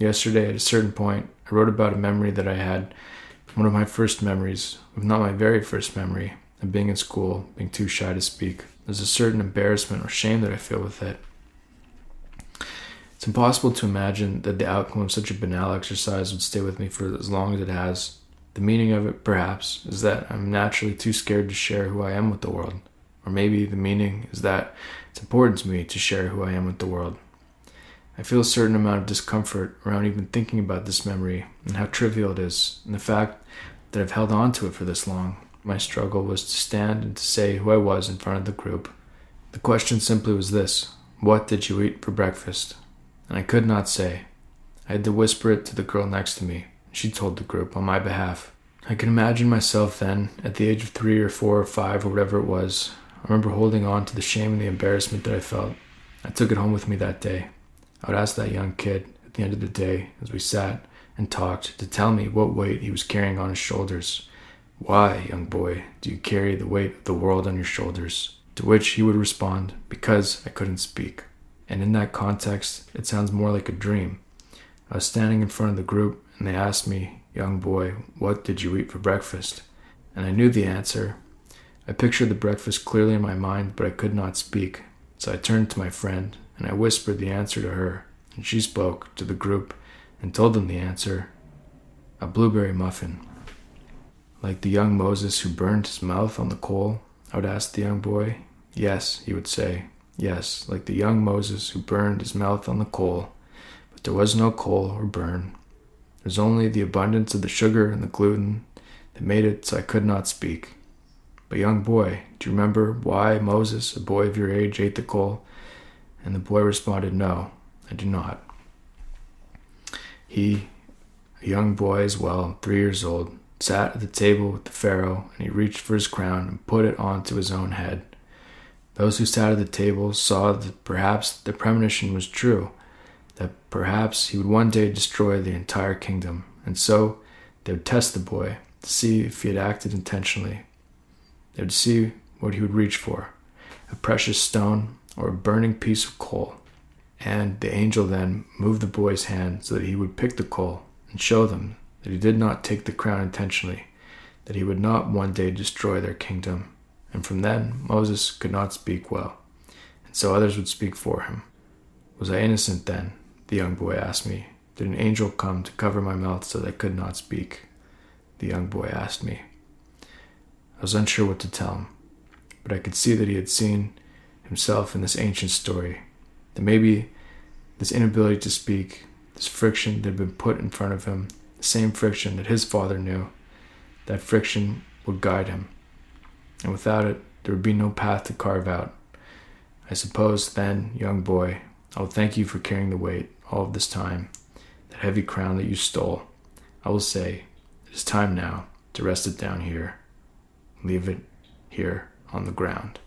Yesterday, at a certain point, I wrote about a memory that I had, one of my first memories, if not my very first memory, of being in school, being too shy to speak. There's a certain embarrassment or shame that I feel with it. It's impossible to imagine that the outcome of such a banal exercise would stay with me for as long as it has. The meaning of it, perhaps, is that I'm naturally too scared to share who I am with the world. Or maybe the meaning is that it's important to me to share who I am with the world. I feel a certain amount of discomfort around even thinking about this memory and how trivial it is, and the fact that I've held on to it for this long. My struggle was to stand and to say who I was in front of the group. The question simply was this: what did you eat for breakfast? And I could not say. I had to whisper it to the girl next to me. She told the group on my behalf. I can imagine myself then, at the age of 3 or 4 or 5 or whatever it was. I remember holding on to the shame and the embarrassment that I felt. I took it home with me that day. I would ask that young kid at the end of the day, as we sat and talked, to tell me what weight he was carrying on his shoulders. Why, young boy, do you carry the weight of the world on your shoulders? To which he would respond, because I couldn't speak. And in that context, it sounds more like a dream. I was standing in front of the group, and they asked me, young boy, what did you eat for breakfast? And I knew the answer. I pictured the breakfast clearly in my mind, but I could not speak. So I turned to my friend, and I whispered the answer to her, and she spoke to the group and told them the answer: a blueberry muffin. Like the young Moses who burned his mouth on the coal, I would ask the young boy. Yes, he would say. Yes, like the young Moses who burned his mouth on the coal. But there was no coal or burn. There was only the abundance of the sugar and the gluten that made it so I could not speak. But young boy, do you remember why Moses, a boy of your age, ate the coal? And the boy responded, no, I do not. He, a young boy as well, 3 years old, sat at the table with the Pharaoh, and he reached for his crown and put it onto his own head. Those who sat at the table saw that perhaps the premonition was true, that perhaps he would one day destroy the entire kingdom, and so they would test the boy to see if he had acted intentionally. They would see what he would reach for, a precious stone or a burning piece of coal. And the angel then moved the boy's hand so that he would pick the coal and show them that he did not take the crown intentionally, that he would not one day destroy their kingdom. And from then, Moses could not speak well, and so others would speak for him. Was I innocent then? The young boy asked me. Did an angel come to cover my mouth so that I could not speak? The young boy asked me. I was unsure what to tell him, but I could see that he had seen himself in this ancient story, that maybe this inability to speak, this friction that had been put in front of him, the same friction that his father knew, that friction would guide him. And without it, there would be no path to carve out. I suppose then, young boy, I will thank you for carrying the weight all of this time, that heavy crown that you stole. I will say, it is time now to rest it down here. Leave it here on the ground.